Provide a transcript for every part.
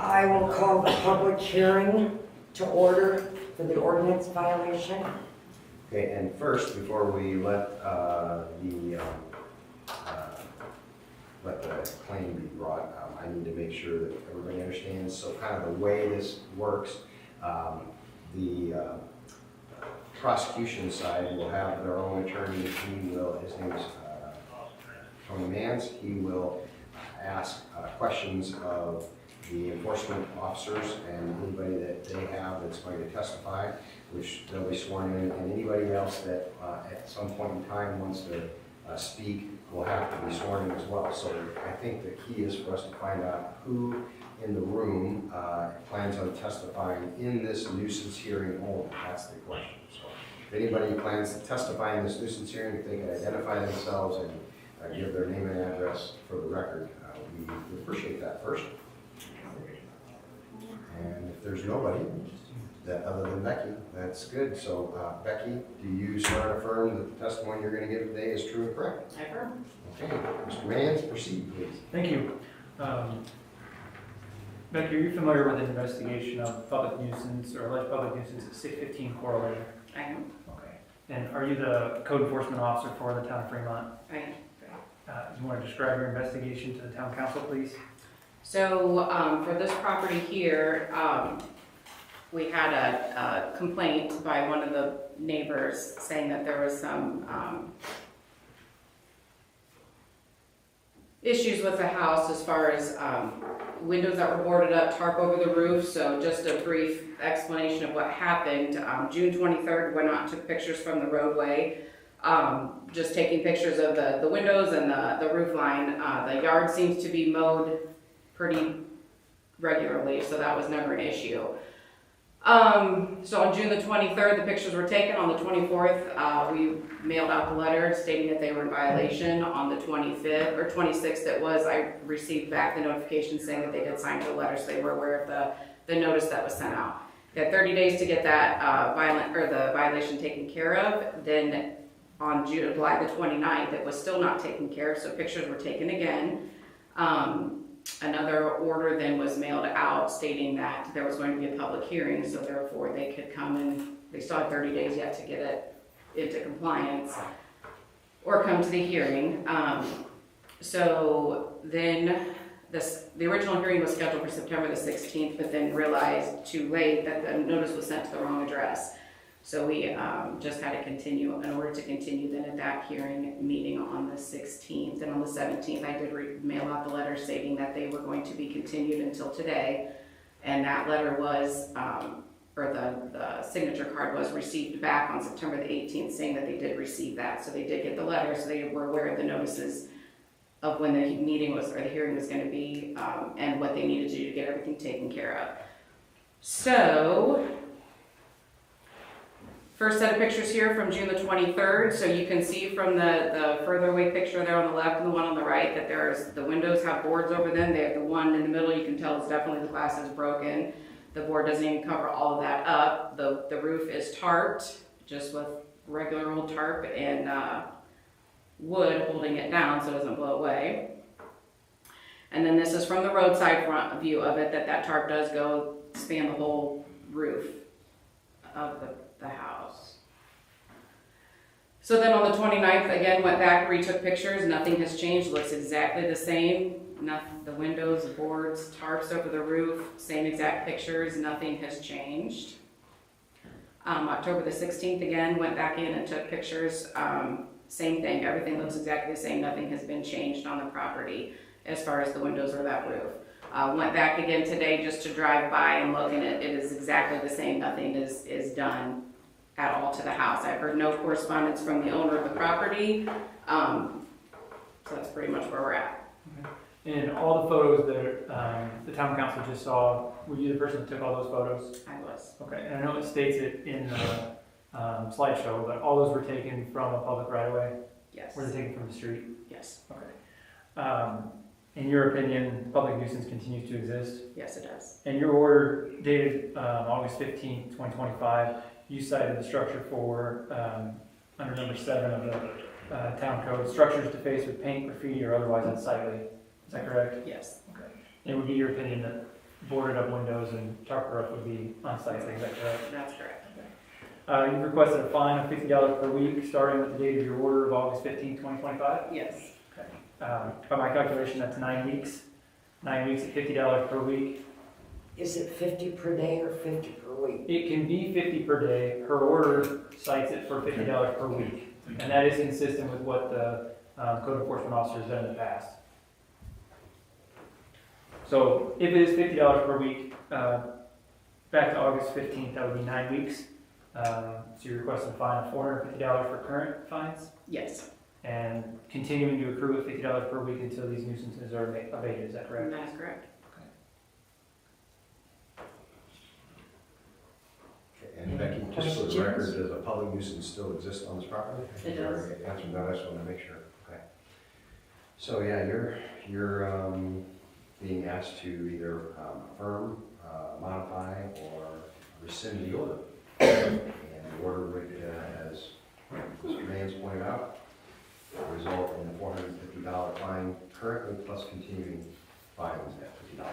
I will call the public hearing to order for the ordinance violation. Okay, and first, before we let the claim be brought, I need to make sure that everybody understands. So kind of the way this works, the prosecution side will have their own attorney. His name is Tony Mans. He will ask questions of the enforcement officers and anybody that they have that's going to testify, which they'll be sworn in, and anybody else that at some point in time wants to speak will have to be sworn in as well. So I think the key is for us to find out who in the room plans on testifying in this nuisance hearing only. That's the question. So if anybody plans to testify in this nuisance hearing, if they can identify themselves and give their name and address for the record, we would appreciate that first. And if there's nobody other than Becky, that's good. So Becky, do you swear and affirm that the testimony you're going to give today is true and correct? I affirm. Okay, Mr. Mans, proceed, please. Thank you. Becky, are you familiar with an investigation of public nuisance or alleged public nuisance at 615 Corollary? I am. Okay. And are you the code enforcement officer for the town of Fremont? I am. You want to describe your investigation to the town council, please? So for this property here, we had a complaint by one of the neighbors saying that there was some issues with the house as far as windows that were boarded up, tarp over the roof. So just a brief explanation of what happened. June 23rd, went out and took pictures from the roadway, just taking pictures of the windows and the roof line. The yard seems to be mowed pretty regularly, so that was never an issue. So on June the 23rd, the pictures were taken. On the 24th, we mailed out the letter stating that they were in violation. On the 25th or 26th, I received back the notification saying that they did sign the letter, so they were aware of the notice that was sent out. They had 30 days to get that the violation taken care of. Then on July the 29th, it was still not taken care of, so pictures were taken again. Another order then was mailed out stating that there was going to be a public hearing, so therefore they could come and they still had 30 days yet to get it into compliance or come to the hearing. So then the original hearing was scheduled for September the 16th, but then realized too late that the notice was sent to the wrong address. So we just had to continue, in order to continue then at that hearing meeting on the 16th. And on the 17th, I did mail out the letter stating that they were going to be continued until today. And that letter was, or the signature card was received back on September the 18th saying that they did receive that. So they did get the letter, so they were aware of the notices of when the meeting was, or the hearing was going to be, and what they needed to do to get everything taken care of. So, first set of pictures here from June the 23rd. So you can see from the further away picture there on the left and the one on the right that the windows have boards over them. They have the one in the middle, you can tell it's definitely the glass is broken. The board doesn't even cover all of that up. The roof is tarped, just with regular old tarp and wood holding it down so it doesn't blow away. And then this is from the roadside front view of it, that tarp does go span the whole roof of the house. So then on the 29th, again, went back, retook pictures. Nothing has changed. Looks exactly the same. The windows, boards, tarps over the roof, same exact pictures. Nothing has changed. October the 16th, again, went back in and took pictures. Same thing. Everything looks exactly the same. Nothing has been changed on the property as far as the windows or that roof. Went back again today just to drive by and look, and it is exactly the same. Nothing is done at all to the house. I've heard no correspondence from the owner of the property, so that's pretty much where we're at. Okay. And all the photos that the town council just saw, were you the person that took all those photos? I was. Okay, and I know it states it in the slideshow, but all those were taken from a public right-of-way? Yes. Were they taken from the street? Yes. Okay. In your opinion, public nuisance continues to exist? Yes, it does. And your order dated August 15th, 2025, you cited the structure for, under number 7 of the town code, structures defaced with paint, graffiti, or otherwise unsightly. Is that correct? Yes. Okay. It would be your opinion that boarded up windows and tarp roof would be unsightly, is that correct? That's correct. You requested a fine of $50 per week, starting with the date of your order of August 15, 2025. Yes. By my calculation, that's 9 weeks. 9 weeks at $50 per week. Is it 50 per day or 50 per week? It can be 50 per day. Her order cites it for $50 per week. And that is consistent with what the code enforcement officer has done in the past. So if it is $50 per week, back to August 15th, that would be 9 weeks. So you're requesting a fine of $450 for current fines Yes. and continuing to accrue at $50 per week until these nuisances are abated, is that correct? That's correct. And Becky, just for the record, does a public nuisance still exist on this property? I think It you does. already answered that, I just wanted to make sure. Okay. So, yeah, you're being asked to either affirm, modify, or rescind the order. And the order would, as Mr. Mans pointed out, result in a $450 fine currently, plus continuing fines at $50.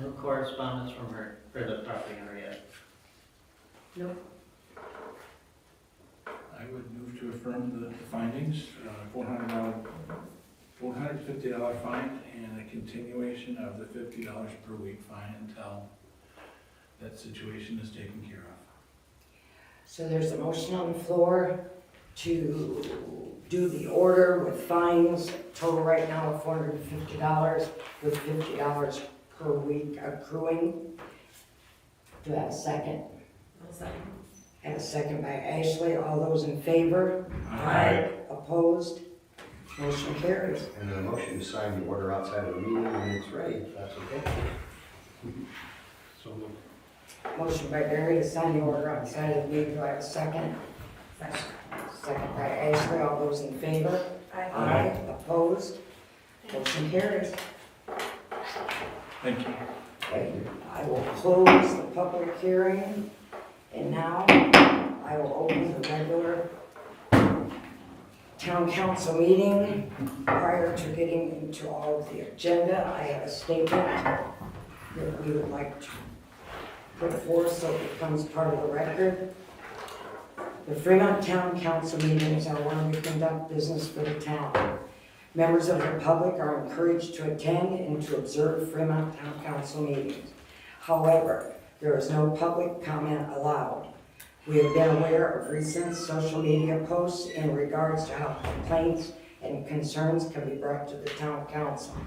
No correspondence from her, for the property owner yet. I would move to affirm the findings, $450 fine and a continuation of the $50 per week fine until that situation is taken care of. So there's a motion on the floor to do the order with fines, total right now of $450, with $50 per week accruing. Do I have a second? And a second by Ashley. All those in favor? Aye. Opposed? Motion carries. And then a motion to sign the order outside of the meeting when it's ready, if that's okay. So moved. Motion by Barry to sign the order outside of the meeting. Do I have a second? Second by Ashley. All those in favor? Aye. Opposed? Motion carries. Thank you. Okay, I will close the public hearing, and now I will open the regular town council meeting. Prior to getting into all of the agenda, I have a statement that we would like to put forth so it becomes part of the record. The Fremont Town Council meetings are where we conduct business for the town. Members of the public are encouraged to attend and to observe Fremont Town Council meetings. However, there is no public comment allowed. We have been aware of recent social media posts in regards to how complaints and concerns can be brought to the town council.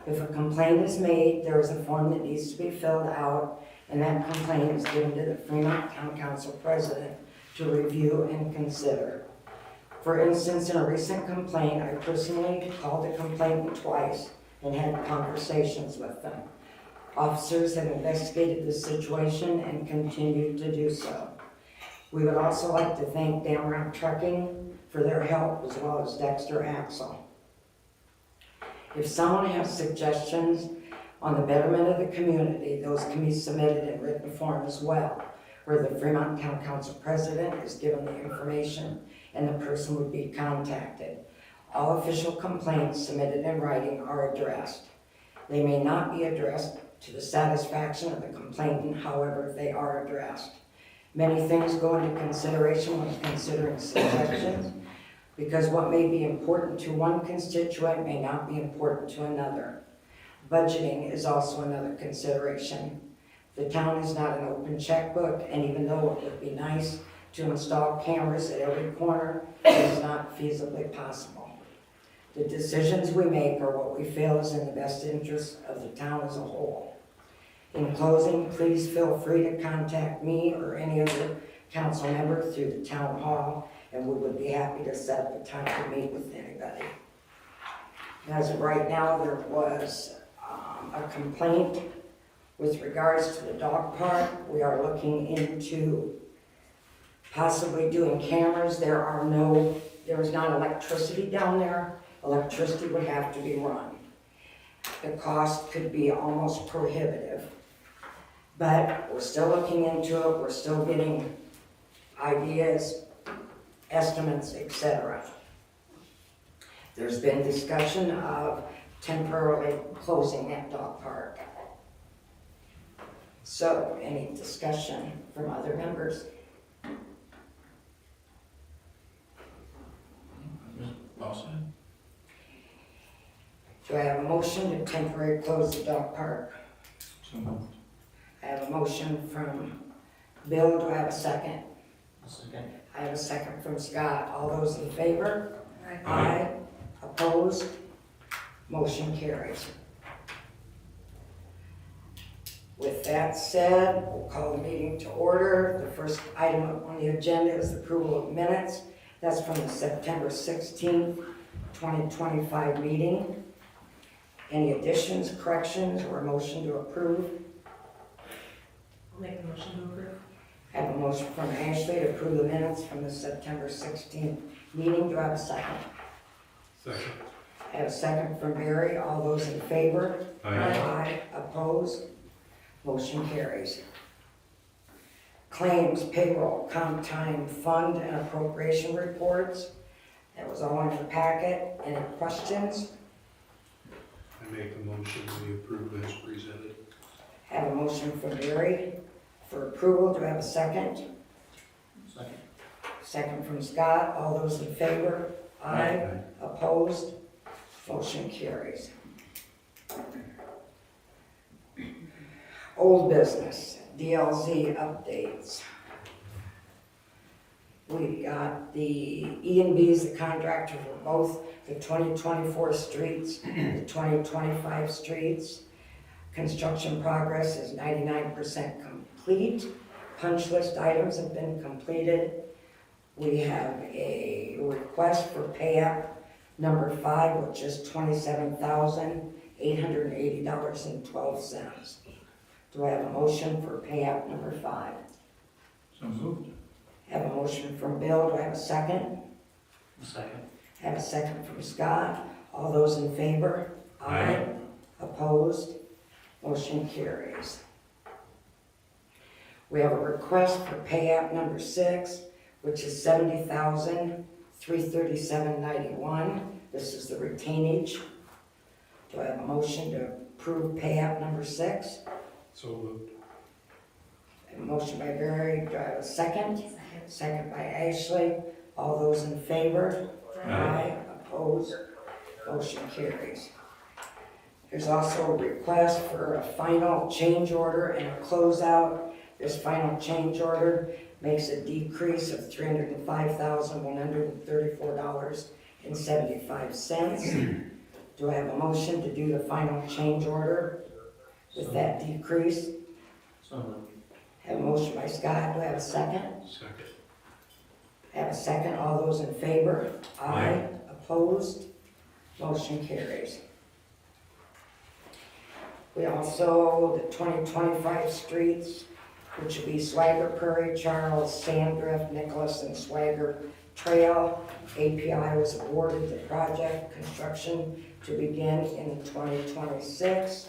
If a complaint is made, there is a form that needs to be filled out, and that complaint is given to the Fremont Town Council president to review and consider. For instance, in a recent complaint, I personally called the complainant twice and had conversations with them. Officers have investigated the situation and continue to do so. We would also like to thank Damrock Trucking for their help, as well as Dexter Axle. If someone has suggestions on the betterment of the community, those can be submitted in written form as well, where the Fremont Town Council president is given the information and the person would be contacted. All official complaints submitted in writing are addressed. They may not be addressed to the satisfaction of the complainant, however, they are addressed. Many things go into consideration when considering suggestions, because what may be important to one constituent may not be important to another. Budgeting is also another consideration. The town is not an open checkbook, and even though it would be nice to install cameras at every corner, it is not feasibly possible. The decisions we make are what we feel is in the best interest of the town as a whole. In closing, please feel free to contact me or any other council member through the town hall, and we would be happy to set up a time to meet with anybody. As of right now, there was a complaint with regards to the dog park. We are looking into possibly doing cameras. There is not electricity down there. Electricity would have to be run. The cost could be almost prohibitive. But we're still looking into it. We're still getting ideas, estimates, etc. There's been discussion of temporarily closing that dog park. So, any discussion from other members? All set? Do I have a motion to temporarily close the dog park? So moved. I have a motion from Bill, do I have a second? A second. I have a second from Scott. All those in favor? Aye. Opposed? Motion carries. With that said, we'll call the meeting to order. The first item on the agenda is the approval of minutes. That's from the September 16th, 2025 meeting. Any additions, corrections, or a motion to approve? I'll make a motion to approve. I have a motion from Ashley to approve the minutes from the September 16th meeting. Do I have a second? Second. I have a second from Barry. All those in favor? Aye. Opposed? Motion carries. Claims, payroll, comp time, fund, and appropriation reports. That was all in the packet. Any questions? I make a motion we approve as presented. I have a motion from Barry for approval. Do I have a second? Second. Second from Scott. All those in favor? Aye. Opposed? Motion carries. Old business, DLZ updates. We got the E&B's, the contractor for both the 2024 streets, the 2025 streets. Construction progress is 99% complete. Punch list items have been completed. We have a request for pay app number 5, which is $27,880.12. Do I have a motion for pay app number 5? So moved. I have a motion from Bill. Do I have a second? A second. I have a second from Scott. All those in favor? Aye. Opposed? Motion carries. We have a request for pay app number 6, which is $70,337.91. This is the retainage. Do I have a motion to approve pay app number 6? So moved. I have a motion by Barry. Do I have a second? Second by Ashley. All those in favor? Aye. Opposed? Motion carries. There's also a request for a final change order and a closeout. This final change order makes a decrease of $305,134.75. Do I have a motion to do the final change order with that decrease? So moved. Have a motion by Scott. Do I have a second? Second. I have a second. All those in favor? Aye. Opposed? Motion carries. We also, the 2025 streets, which would be Swagger, Prairie, Charles, Sandrift, Nicholas, and Swagger Trail. API was awarded the project construction to begin in 2026.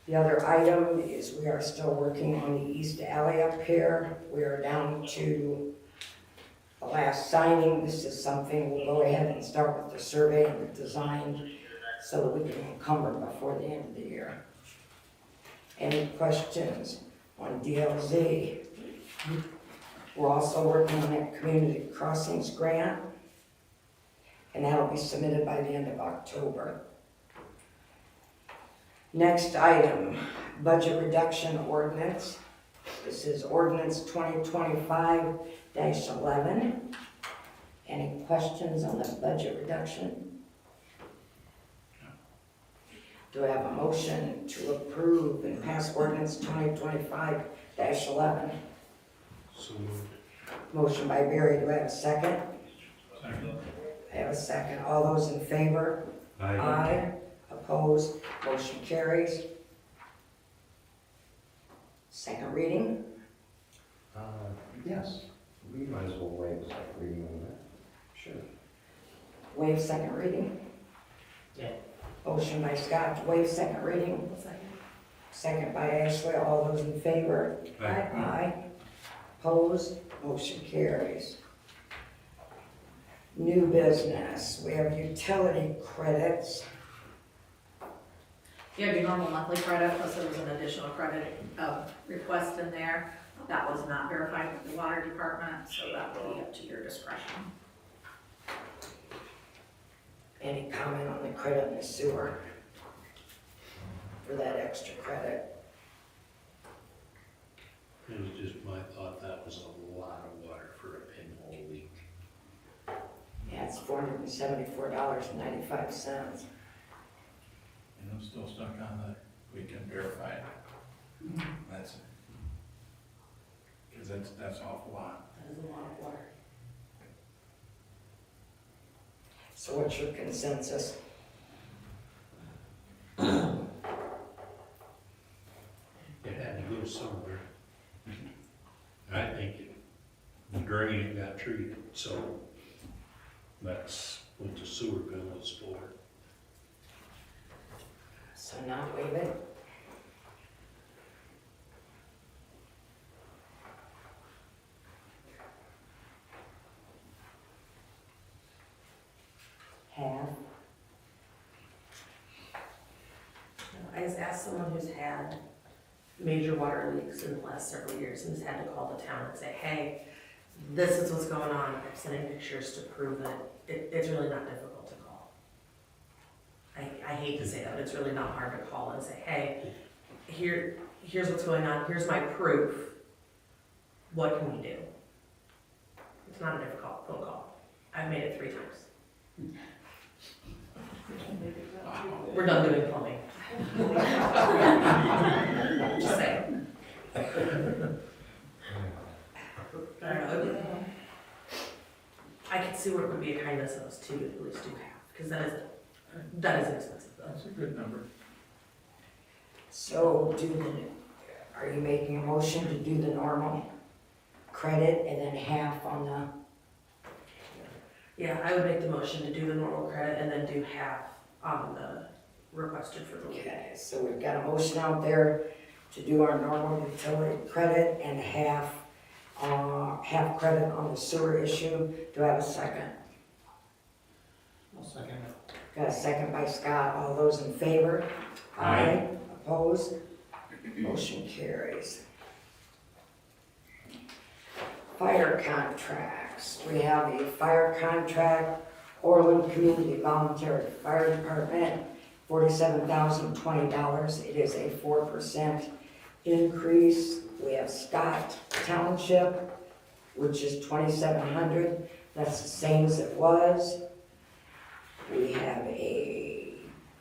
The other item is we are still working on the east alley up here. We are down to the last signing. This is something we'll go ahead and start with the survey and the design so that we can encumber before the end of the year. Any questions on DLZ? We're also working on that community crossings grant, and that'll be submitted by the end of October. Next item, budget reduction ordinance. This is ordinance 2025-11. Any questions on the budget reduction? Do I have a motion to approve and pass ordinance 2025-11? So moved. Motion by Barry. Do I have a second? Second. I have a second. All those in favor? Aye. Opposed? Motion carries. Second reading. Yes, we might as well waive the second reading on that. Sure. Waive second reading. Yeah. Motion by Scott to waive second reading. Second by Ashley. All those in favor? Aye. Opposed? Motion carries. New business. We have utility credits. You have your normal monthly credit, plus there was an additional credit request in there. That was not verified with the water department, so that will be up to your discretion. Any comment on the credit in the sewer for that extra credit? It was just my thought that was a lot of water for a pinhole leak. Yeah, it's $474.95. And I'm still stuck on the, we can verify it. That's, because that's an awful lot. That is a lot of water. So what's your consensus? It had to go somewhere. I think the drain it got treated, so that's what the sewer bill is for. So not waive it? Have? I just asked someone who's had major water leaks in the last several years and has had to call the town and say, hey, this is what's going on. I'm sending pictures to prove it. It's really not difficult to call. I hate to say that, but it's really not hard to call and say, hey, here's what's going on. Here's my proof. What can we do? It's not a difficult phone call. I've made it 3 times. We're done doing plumbing. Just saying. I don't know. I could see where it would be a kindness of us to at least do half, because that is expensive. That's a good number. So are you making a motion to do the normal credit and then half on the, Yeah, I would make the motion to do the normal credit and then do half on the requested for the week. okay, so we've got a motion out there to do our normal utility credit and half credit on the sewer issue. Do I have a second? I'll second it. Got a second by Scott. All those in favor? Aye. Opposed? Motion carries. Fire contracts. We have a fire contract, Orland Community Voluntary Fire Department, $47,020. It is a 4% increase. We have Scott Township, which is $2,700. That's the same as it was. We have a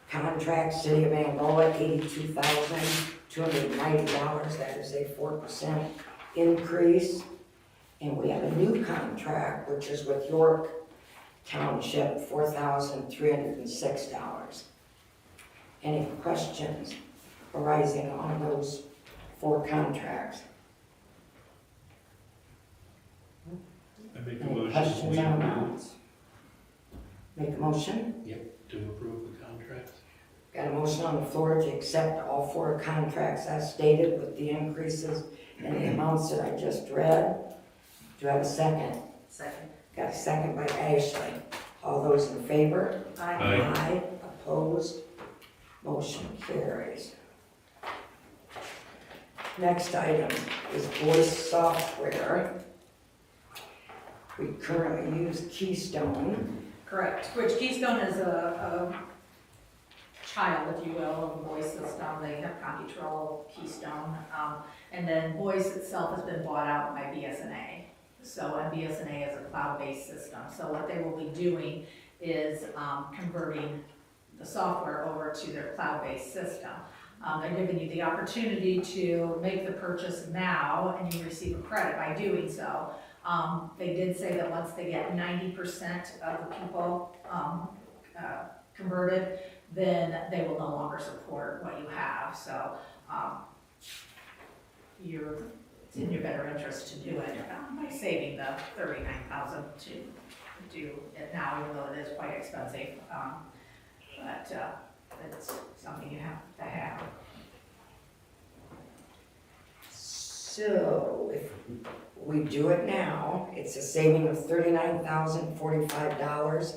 contract, City of Angola, $82,290. That is a 4% increase. And we have a new contract, which is with York Township, $4,306. Any questions arising on those 4 contracts? I make a Any motion questions on amounts? Make a motion. to approve the contracts. Got a motion on the floor to accept all 4 contracts as stated with the increases and the amounts that I just read. Do I have a second? Second. Got a second by Ashley. All those in favor? Aye. Opposed? Motion carries. Next item is voice software. We currently use Keystone. Correct, which Keystone is a child, if you will, of the voice system. They have CompuTrol, Keystone, and then voice itself has been bought out by BSNA. So, and BSNA is a cloud-based system. So what they will be doing is converting the software over to their cloud-based system. They're giving you the opportunity to make the purchase now, and you receive a credit by doing so. They did say that once they get 90% of the people converted, then they will no longer support what you have. So it's in your better interest to do it by saving the $39,000 to do it now, even though it is quite expensive. But it's something you have to have. So if we do it now, it's a saving of $39,045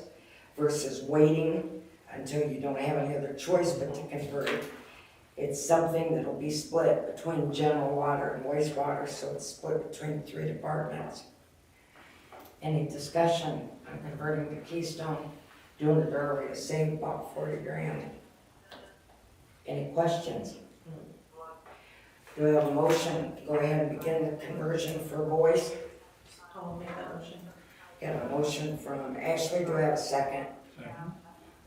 versus waiting until you don't have any other choice but to convert it It's something that'll be split between general water and wastewater, so it's split between 3 departments. Any discussion on converting to Keystone, doing it early to save about 40 grand? Any questions? Do we have a motion to go ahead and begin the conversion for voice? I'll make that motion. Got a motion from Ashley, do we have a second? Second.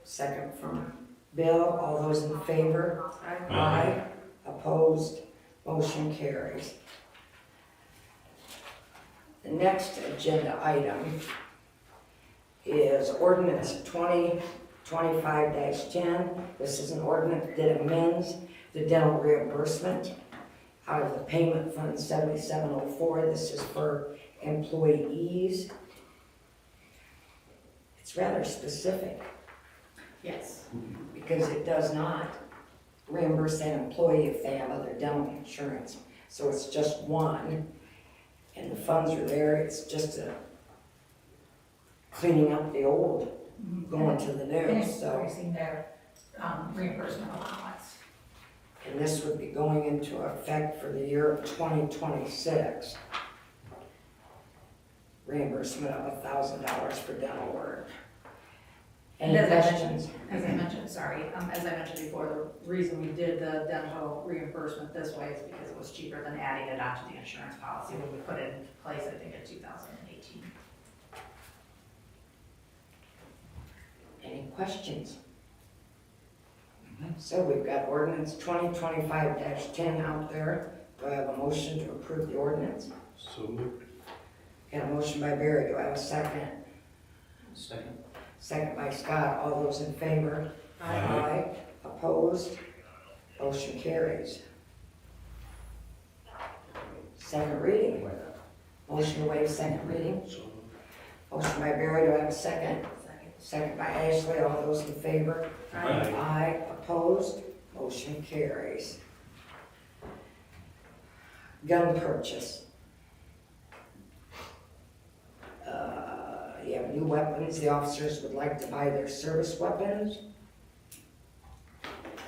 Second from Bill, all those in favor? Aye. Opposed, motion carries. The next agenda item is ordinance 2025-10. This is an ordinance that amends the dental reimbursement out of the payment fund 7704. This is for employees. It's rather specific Yes. because it does not reimburse that employee if they have other dental insurance. So it's just one, and the funds are there. It's just a cleaning up the old, going to the new, And so. increasing their reimbursement allowance. And this would be going into effect for the year of 2026. Reimbursement of $1,000 for dental work. Any And questions? As I mentioned before, the reason we did the dental reimbursement this way is because it was cheaper than adding it onto the insurance policy when we put it into place, I think, in 2018. Any questions? So we've got ordinance 2025-10 out there. Do I have a motion to approve the ordinance? So moved. Got a motion by Barry, do I have a second? Second. Second by Scott, all those in favor? Aye. Opposed? Motion carries. Second reading. Motion to waive second reading. So moved. Motion by Barry, do I have a second? Second by Ashley, all those in favor? Aye. Aye, opposed, motion carries. Gun purchase. You have new weapons, the officers would like to buy their service weapons.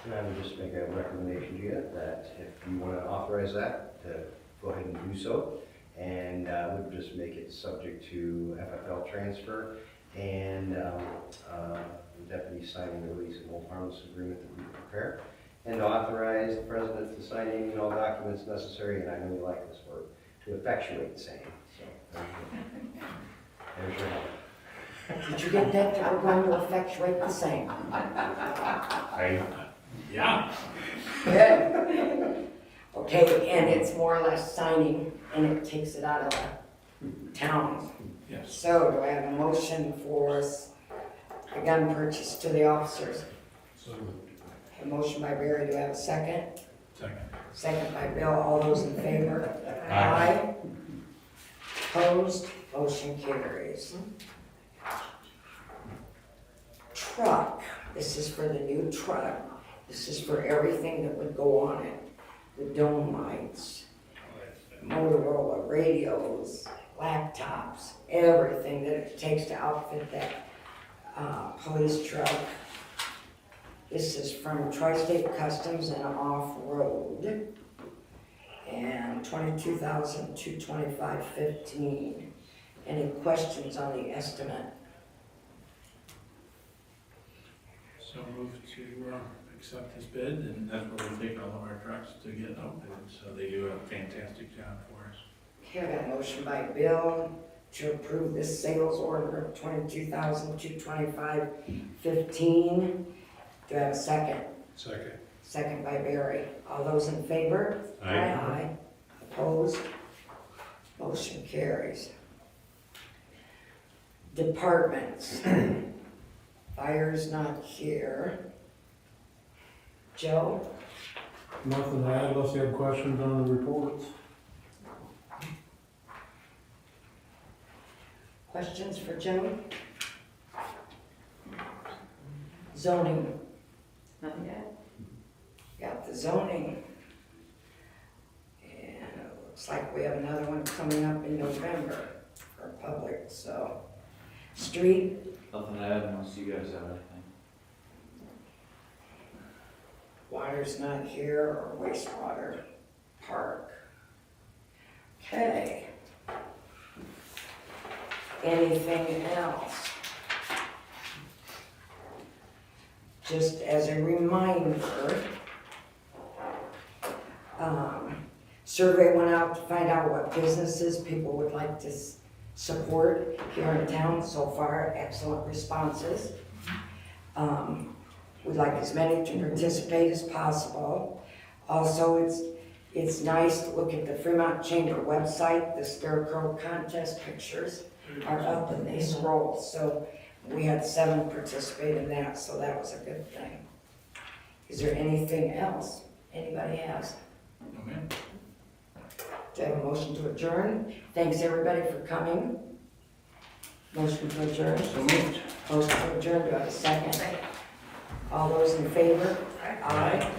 And I would just make a recommendation to you that if you want to authorize that, to go ahead and do so. And we'd just make it subject to FFL transfer and the deputy signing the release and hold harmless agreement that we prepare. And to authorize the president to sign any and all documents necessary, and I know you like this word, to effectuate the same. So, there's your help. Did you get that? That we're going to effectuate the same. Yeah. Good. Okay, and it's more or less signing, and it takes it out of the town. Yes. So do I have a motion for a gun purchase to the officers? So moved. A motion by Barry, do I have a second? Second. Second by Bill, all those in favor? Aye. Opposed, motion carries. Truck, this is for the new truck. This is for everything that would go on it. The dome lights, Motorola radios, laptops, everything that it takes to outfit that police truck. This is from Tri-State Customs and Off-Road. And $22,225.15. Any questions on the estimate? So move to accept this bid, and that's where we take all of our trucks to get outfitted, so they do a fantastic job for us. Okay, I got a motion by Bill to approve this sales order of $22,225.15. Do I have a second? Second. Second by Barry. All those in favor? Aye. Opposed? Motion carries. Departments. Fire's not here. Joe? Nothing to add unless you have questions on the reports. Questions for Joe? Zoning. Nothing to add? Got the zoning. And it looks like we have another one coming up in November for public, so. Street, Nothing to add unless you guys have anything. Water's not here, or wastewater park. Okay. Anything else? Just as a reminder, survey went out to find out what businesses people would like to support here in town. So far, excellent responses. We'd like as many to participate as possible. Also, it's nice to look at the Fremont Chamber website. The Scarecrow contest pictures are up and they scroll. So we had 7 participate in that, so that was a good thing. Is there anything else anybody has? No, ma'am. Do I have a motion to adjourn? Thanks, everybody, for coming. Motion to adjourn. So moved. Motion to adjourn, do I have a second? All those in favor? Aye.